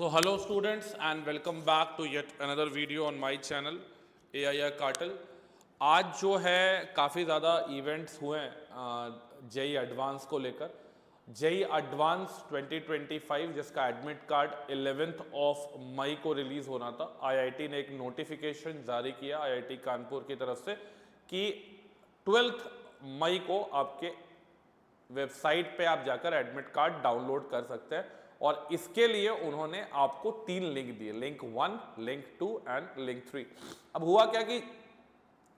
So hello students and welcome back to yet another video on my channel AIR Cartel। आज जो है काफ़ी ज़्यादा इवेंट्स हुए हैं जेई एडवांस को लेकर। जेई एडवांस 2025 जिसका admit card 11th of May को रिलीज़ होना था, आईआईटी ने एक नोटिफिकेशन जारी किया आईआईटी कानपुर की तरफ से कि 12th मई को आपके वेबसाइट पे आप जाकर एडमिट कार्ड डाउनलोड कर सकते हैं। और इसके लिए उन्होंने आपको 3 लिंक दिए, लिंक 1, लिंक 2 एंड लिंक 3। अब हुआ क्या कि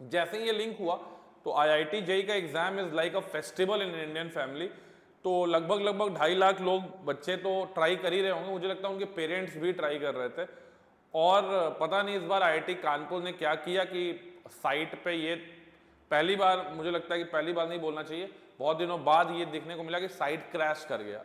जैसे ही ये लिंक हुआ तो आईआईटी जेई का exam is like a festival in Indian family. तो लगभग 2.5 लाख लोग बच्चे तो ट्राई कर ही रहे होंगे, मुझे लगता है उनके पेरेंट्स भी ट्राई कर रहे थे। और पता नहीं इस बार आईआईटी कानपुर ने क्या किया कि साइट पे ये पहली बार, मुझे लगता है कि पहली बार नहीं बोलना चाहिए, बहुत दिनों बाद ये देखने को मिला कि साइट क्रैश कर गया।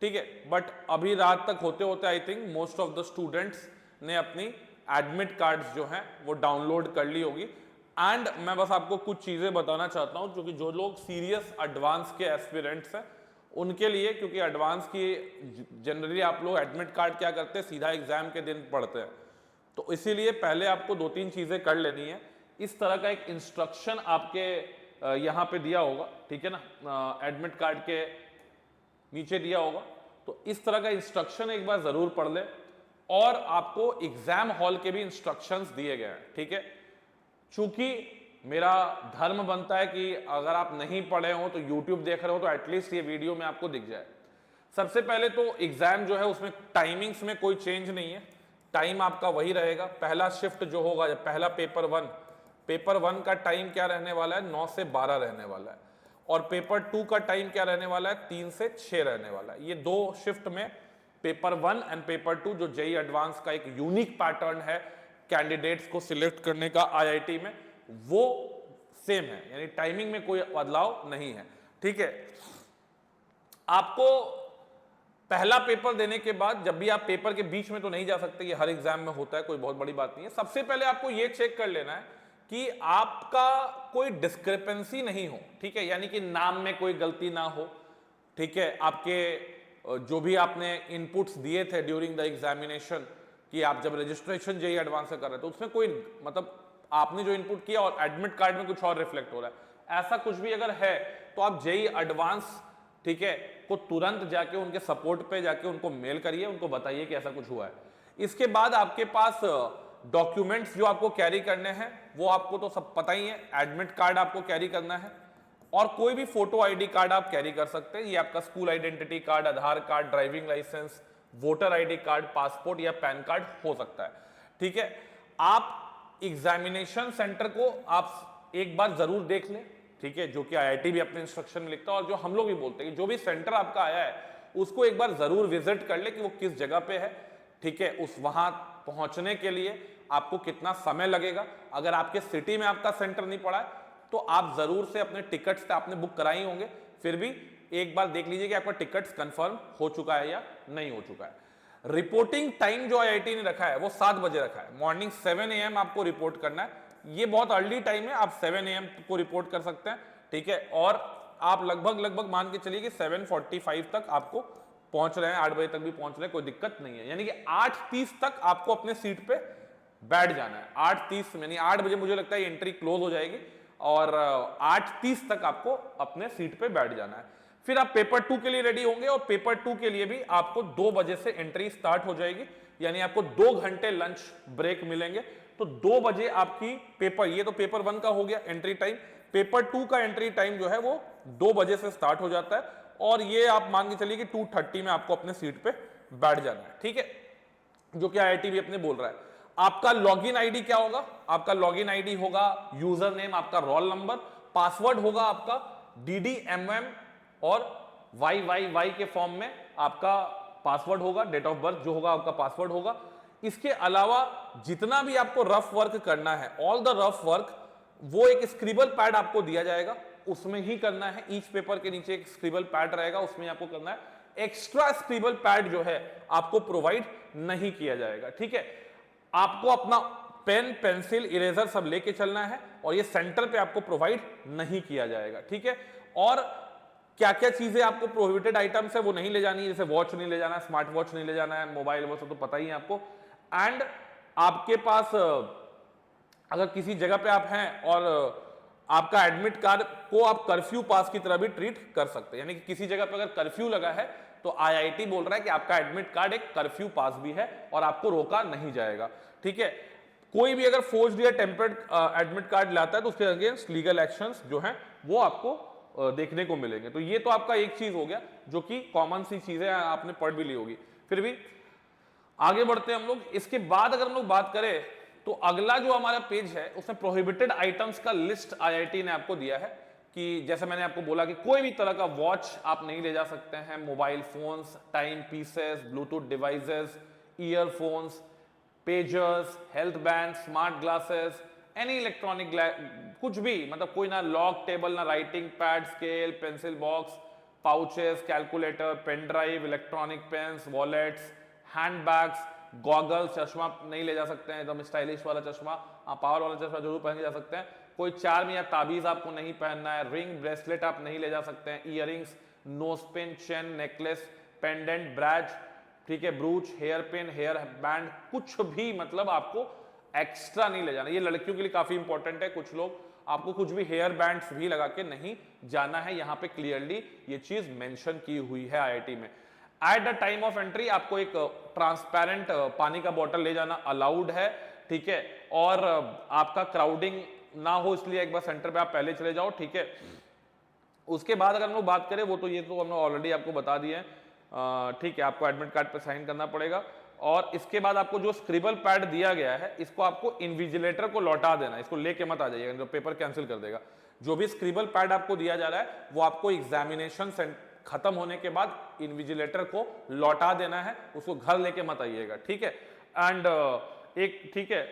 ठीक है, बट अभी रात तक होते होते I think most of the students ने अपनी एडमिट कार्ड्स जो हैं वो डाउनलोड कर ली होगी। एंड मैं बस आपको कुछ चीजें बताना चाहता हूं क्योंकि जो लोग सीरियस एडवांस के एस्पिरेंट्स हैं उनके लिए, क्योंकि एडवांस की जनरली आप लोग एडमिट कार्ड क्या करते हैं, सीधा एग्जाम के दिन पढ़ते हैं, तो इसीलिए पहले आपको 2-3 चीजें कर लेनी है। इस तरह का एक इंस्ट्रक्शन आपके यहाँ पे दिया होगा, ठीक है ना, एडमिट कार्ड के नीचे दिया होगा, तो इस तरह का इंस्ट्रक्शन एक बार जरूर पढ़ ले। और आपको एग्जाम हॉल के भी इंस्ट्रक्शंस दिए गए हैं, ठीक है। चूंकि मेरा धर्म बनता है कि अगर आप नहीं पढ़े हो तो यूट्यूब देख रहे हो तो एटलीस्ट ये वीडियो में आपको दिख जाए। सबसे पहले तो एग्जाम जो है उसमें टाइमिंग्स में कोई चेंज नहीं है, टाइम आपका वही रहेगा। पहला शिफ्ट जो होगा, पहला पेपर वन का टाइम क्या रहने वाला है, 9 से 12 रहने वाला है। और पेपर 2 का टाइम क्या रहने वाला है, 3 से 6 रहने वाला है। ये 2 शिफ्ट में पेपर 1 एंड पेपर 2 जो जेई एडवांस का एक यूनिक पैटर्न है कैंडिडेट्स को सिलेक्ट करने का आईआईटी में, वो सेम है, यानी टाइमिंग में कोई बदलाव नहीं है। ठीक है, आपको पहला पेपर देने के बाद, जब भी आप पेपर के बीच में तो नहीं जा सकते, ये हर एग्जाम में होता है, कोई बहुत बड़ी बात नहीं है। सबसे पहले आपको ये चेक कर लेना है कि आपका कोई डिस्क्रिपेंसी नहीं हो, ठीक है, यानी कि नाम में कोई गलती ना हो, ठीक है। आपके जो भी आपने इनपुट्स दिए थे ड्यूरिंग द एग्जामिनेशन, कि आप जब रजिस्ट्रेशन जेई एडवांस से कर रहे थे उसमें कोई, मतलब आपने जो इनपुट किया और एडमिट कार्ड में कुछ और रिफ्लेक्ट हो रहा है, ऐसा कुछ भी अगर है तो आप जेई एडवांस, ठीक है, को तुरंत जाके उनके सपोर्ट पे जाके उनको मेल करिए, उनको बताइए कि ऐसा कुछ हुआ है। इसके बाद आपके पास डॉक्यूमेंट्स जो आपको कैरी करने हैं वो आपको तो सब पता ही है। एडमिट कार्ड आपको कैरी करना है और कोई भी फोटो आईडी कार्ड आप कैरी कर सकते हैं। ये आपका school identity card, Aadhaar card, driving licence, voter ID card, passport या पैन कार्ड हो सकता है, ठीक है। आप एग्जामिनेशन सेंटर को आप एक बार जरूर देख लें, ठीक है, जो कि आईआईटी भी अपने इंस्ट्रक्शन में लिखता है और जो हम लोग भी बोलते हैं कि जो भी सेंटर आपका आया है उसको एक बार जरूर विजिट कर ले कि वो किस जगह पे है, ठीक है। उस वहां पहुंचने के लिए आपको कितना समय लगेगा। अगर आपके सिटी में आपका सेंटर नहीं पड़ा है तो आप जरूर से अपने टिकट्स आपने बुक कराई होंगे, फिर भी एक बार देख लीजिए कि आपका टिकट्स कंफर्म हो चुका है या नहीं हो चुका है। रिपोर्टिंग टाइम जो आईआईटी ने रखा है वो 7 बजे रखा है, मॉर्निंग 7 AM आपको रिपोर्ट करना है। ये बहुत अर्ली टाइम है, आप 7 AM को रिपोर्ट कर सकते हैं, ठीक है। और आप लगभग मान के चलिए कि 7:45 तक आपको पहुंच रहे हैं, 8 बजे तक भी पहुंच रहे हैं, कोई दिक्कत नहीं है। यानी कि 8:30 तक आपको अपने सीट पे बैठ जाना है। 8:30 यानी 8 बजे मुझे लगता है एंट्री क्लोज हो जाएगी और 8:30 तक आपको अपने सीट पे बैठ जाना है। फिर आप पेपर 2 के लिए रेडी होंगे और पेपर 2 के लिए भी आपको 2 बजे से एंट्री स्टार्ट हो जाएगी, यानी आपको 2 घंटे लंच ब्रेक मिलेंगे। तो 2 बजे आपकी पेपर, ये तो पेपर 1 का हो गया एंट्री टाइम। पेपर 2 का एंट्री टाइम जो है वो 2 बजे से स्टार्ट हो जाता है और ये आप मान के चलिए कि 2:30 में आपको अपने सीट पे बैठ जाना है, ठीक है, जो कि आईआईटी भी अपने बोल रहा है। आपका लॉगिन आईडी क्या होगा, आपका लॉगिन आईडी होगा यूजर नेम, आपका रोल नंबर, पासवर्ड होगा आपका DDMM और YYY के फॉर्म में आपका पासवर्ड होगा, डेट ऑफ बर्थ जो होगा आपका पासवर्ड होगा। इसके अलावा जितना भी आपको रफ वर्क करना है, ऑल द रफ वर्क, वो एक स्क्रिबल पैड आपको दिया जाएगा, उसमें ही करना है। ईच पेपर के नीचे एक स्क्रिबल पैड रहेगा, उसमें आपको करना है। एक्स्ट्रा स्क्रिबल पैड जो है आपको प्रोवाइड नहीं किया जाएगा, ठीक है। आपको अपना पेन, पेंसिल, इरेजर सब लेके चलना है और ये सेंटर पे आपको प्रोवाइड नहीं किया जाएगा, ठीक है। और क्या क्या चीजें आपको प्रोहिबिटेड आइटम्स है वो नहीं ले जानी है, जैसे वॉच नहीं ले जाना है, स्मार्ट वॉच नहीं ले जाना है, मोबाइल वो सब तो पता ही है आपको। एंड आपके पास अगर किसी जगह पे आप हैं और आपका एडमिट कार्ड को आप कर्फ्यू पास की तरह भी ट्रीट कर सकते हैं, यानी कि किसी जगह पे अगर कर्फ्यू लगा है तो आईआईटी बोल रहा है कि आपका एडमिट कार्ड एक कर्फ्यू पास भी है और आपको रोका नहीं जाएगा, ठीक है। कोई भी अगर फोर्स्ड या टेम्पर्ड एडमिट कार्ड लाता है तो उसके अगेंस्ट लीगल एक्शंस जो हैं वो आपको देखने को मिलेंगे। तो ये तो आपका एक चीज हो गया जो कि कॉमन सी चीजें आपने पढ़ भी ली होगी। फिर भी आगे बढ़ते हैं हम लोग। इसके बाद अगर हम लोग बात करें तो अगला जो हमारा पेज है उसमें प्रोहिबिटेड आइटम्स का लिस्ट आईआईटी ने आपको दिया है कि जैसे मैंने आपको बोला कि कोई भी तरह का वॉच आप नहीं ले जा सकते हैं, mobile phones, time pieces, Bluetooth devices, earphones, pagers, health band, smart glasses, any electronic कुछ भी, मतलब कोई ना लॉक टेबल, ना writing pad, scale, pencil box, pouches, calculator, pen drive, electronic pens, wallets, handbags, goggles, चश्मा नहीं ले जा सकते हैं, एकदम स्टाइलिश वाला चश्मा, पावर वाला चश्मा जरूर पहन के जा सकते हैं। कोई चार्म या ताबीज आपको नहीं पहनना है, रिंग ब्रेसलेट आप नहीं ले जा सकते हैं, earrings, nose pin, chain, necklace, pendant, brooch, ठीक है, brooch, hair pin, hair band, कुछ भी मतलब आपको एक्स्ट्रा नहीं ले जाना। ये लड़कियों के लिए काफी इंपॉर्टेंट है, कुछ लोग आपको कुछ भी हेयर बैंड्स भी लगा के नहीं जाना है, यहां पे क्लियरली ये चीज मेंशन की हुई है आईआईटी में। At the time of entry आपको एक ट्रांसपेरेंट पानी का बॉटल ले जाना अलाउड है, ठीक है, और आपका क्राउडिंग ना हो इसलिए एक बार सेंटर पे आप पहले चले जाओ, ठीक है। उसके बाद अगर हम लोग बात करें वो तो ये तो हमने ऑलरेडी आपको बता दिया है, ठीक है, आपको एडमिट कार्ड पे साइन करना पड़ेगा। और इसके बाद आपको जो स्क्रिबल पैड दिया गया है इसको आपको इन्विजिलेटर को लौटा देना, इसको लेके मत आ जाइएगा, जो पेपर कैंसिल कर देगा। जो भी स्क्रिबल पैड आपको दिया जा रहा है वो आपको एग्जामिनेशन खत्म होने के बाद इन्विजिलेटर को लौटा देना है, उसको घर लेके मत आइएगा, ठीक है। एंड एक ठीक है,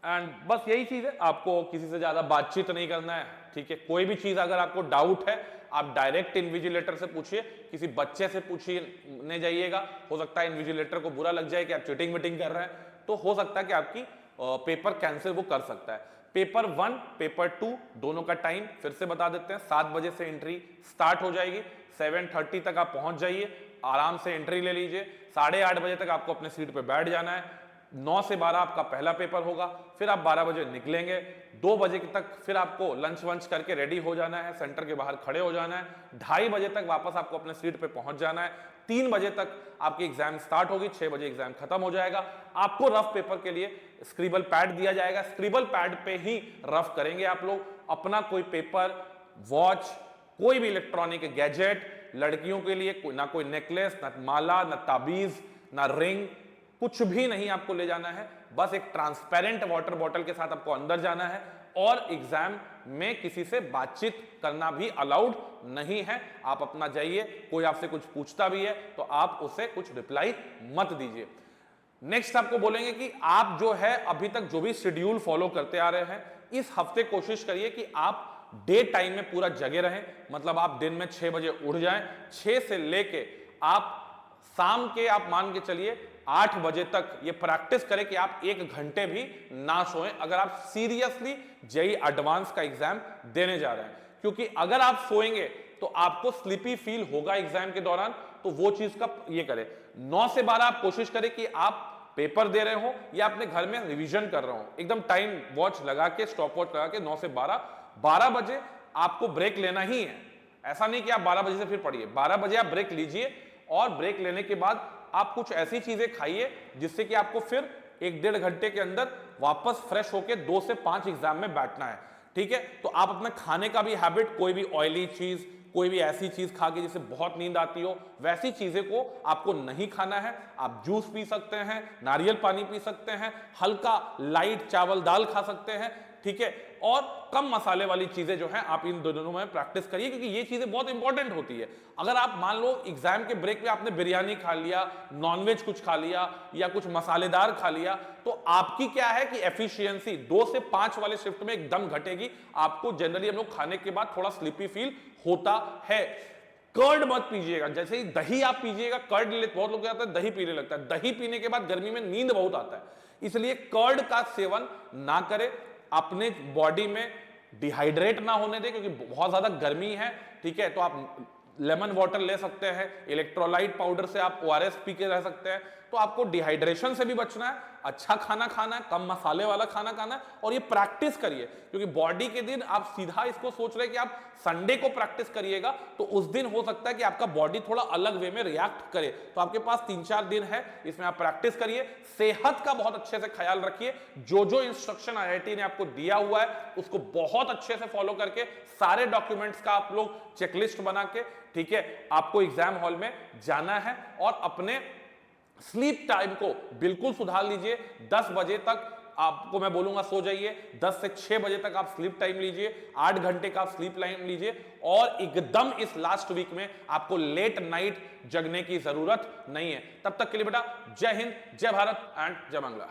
एंड बस यही चीज है, आपको किसी से ज्यादा बातचीत नहीं करना है, ठीक है। कोई भी चीज अगर आपको डाउट है आप डायरेक्ट इन्विजिलेटर से पूछिए, किसी बच्चे से पूछिए नहीं जाइएगा, हो सकता है इन्विजिलेटर को बुरा लग जाए कि आप चीटिंग मीटिंग कर रहे हैं, तो हो सकता है कि आपकी पेपर कैंसिल वो कर सकता है। पेपर 1 पेपर 2 दोनों का टाइम फिर से बता देते हैं, 7 बजे से एंट्री स्टार्ट हो जाएगी, 7:30 तक आप पहुंच जाइए, आराम से एंट्री ले लीजिए, 8:30 बजे तक आपको अपने सीट पे बैठ जाना है, 9 से 12 आपका पहला पेपर होगा, फिर आप 12 बजे निकलेंगे, 2 बजे तक फिर आपको लंच वंच करके रेडी हो जाना है, सेंटर के बाहर खड़े हो जाना है, 2:30 बजे तक वापस आपको अपने सीट पे पहुंच जाना है, 3 बजे तक आपकी एग्जाम स्टार्ट होगी, 6 बजे एग्जाम खत्म हो जाएगा। आपको रफ पेपर के लिए स्क्रिबल पैड दिया जाएगा, स्क्रिबल पैड पे ही रफ करेंगे आप लोग अपना कोई पेपर, वॉच, कोई भी इलेक्ट्रॉनिक गैजेट, लड़कियों के लिए ना कोई नेकलेस, ना माला, ना ताबीज, ना रिंग, कुछ भी नहीं आपको ले जाना है, बस एक ट्रांसपेरेंट वाटर बॉटल के साथ आपको अंदर जाना है और एग्जाम में किसी से बातचीत करना भी अलाउड नहीं है। आप अपना जाइए, कोई आपसे कुछ पूछता भी है तो आप उसे कुछ रिप्लाई मत दीजिए। नेक्स्ट आपको बोलेंगे कि आप जो है अभी तक जो भी शेड्यूल फॉलो करते आ रहे हैं, इस हफ्ते कोशिश करिए कि आप डे टाइम में पूरा जगे रहें, मतलब आप दिन में 6 बजे उठ जाएं, 6 से लेके आप शाम के आप मान के चलिए 8 बजे तक ये प्रैक्टिस करें कि आप 1 घंटे भी ना सोएं अगर आप सीरियसली जेईई एडवांस का एग्जाम देने जा रहे हैं, क्योंकि अगर आप सोएंगे तो आपको स्लीपी फील होगा एग्जाम के दौरान, तो वो चीज का ये करें। 9 से 12 आप कोशिश करें कि आप पेपर दे रहे हो या अपने घर में रिवीजन कर रहे हो, एकदम टाइम वॉच लगा के, स्टॉप वॉच लगा के 9 से 12 बजे आपको ब्रेक लेना ही है। ऐसा नहीं कि आप 12 बजे से फिर पढ़िए, 12 बजे आप ब्रेक लीजिए और ब्रेक लेने के बाद आप कुछ ऐसी चीजें खाइए जिससे कि आपको फिर 1-1.5 घंटे के अंदर वापस फ्रेश होके 2 से 5 एग्जाम में बैठना है, ठीक है। तो आप अपने खाने का भी हैबिट, कोई भी ऑयली चीज, कोई भी ऐसी चीज खा के जिससे बहुत नींद आती हो, वैसी चीजें को आपको नहीं खाना है। आप जूस पी सकते हैं, नारियल पानी पी सकते हैं, हल्का लाइट चावल दाल खा सकते हैं, ठीक है, और कम मसाले वाली चीजें जो हैं आप इन दोनों में प्रैक्टिस करिए, क्योंकि ये चीजें बहुत इंपॉर्टेंट होती है। अगर आप मान लो एग्जाम के ब्रेक में आपने बिरयानी खा लिया, नॉनवेज कुछ खा लिया या कुछ मसालेदार खा लिया, तो आपकी क्या है कि एफिशिएंसी 2 से 5 वाले शिफ्ट में एकदम घटेगी। आपको जनरली हम लोग खाने के बाद थोड़ा स्लीपी फील होता है। कर्ड मत पीजिएगा, जैसे ही दही आप पीजिएगा, कर्ड ले, बहुत लोग कहते हैं दही पीने लगता है, दही पीने के बाद गर्मी में नींद बहुत आता है, इसलिए कर्ड का सेवन ना करें, अपने बॉडी में डिहाइड्रेट ना होने दें, क्योंकि बहुत ज्यादा गर्मी है, ठीक है। तो आप लेमन वाटर ले सकते हैं, इलेक्ट्रोलाइट पाउडर से आप ओआरएस पी के रह सकते हैं। तो आपको डिहाइड्रेशन से भी बचना है, अच्छा खाना खाना है, कम मसाले वाला खाना खाना है, और ये प्रैक्टिस करिए, क्योंकि बॉडी के दिन आप सीधा इसको सोच रहे हैं कि आप संडे को प्रैक्टिस करिएगा, तो उस दिन हो सकता है कि आपका बॉडी थोड़ा अलग वे में रिएक्ट करे। तो आपके पास 3-4 दिन है, इसमें आप प्रैक्टिस करिए, सेहत का बहुत अच्छे से ख्याल रखिए, जो जो इंस्ट्रक्शन आईआईटी ने आपको दिया हुआ है उसको बहुत अच्छे से फॉलो करके, सारे डॉक्यूमेंट्स का आप लोग चेकलिस्ट बना के, ठीक है, आपको एग्जाम हॉल में जाना है। और अपने स्लीप टाइम को बिल्कुल सुधार लीजिए। 10 बजे तक आपको मैं बोलूंगा सो जाइए, 10 से 6 बजे तक आप स्लीप टाइम लीजिए, 8 घंटे का आप स्लीप टाइम लीजिए, और एकदम इस लास्ट वीक में आपको लेट नाइट जगने की जरूरत नहीं है। तब तक के लिए बेटा जय हिंद, जय भारत एंड जय बांग्ला।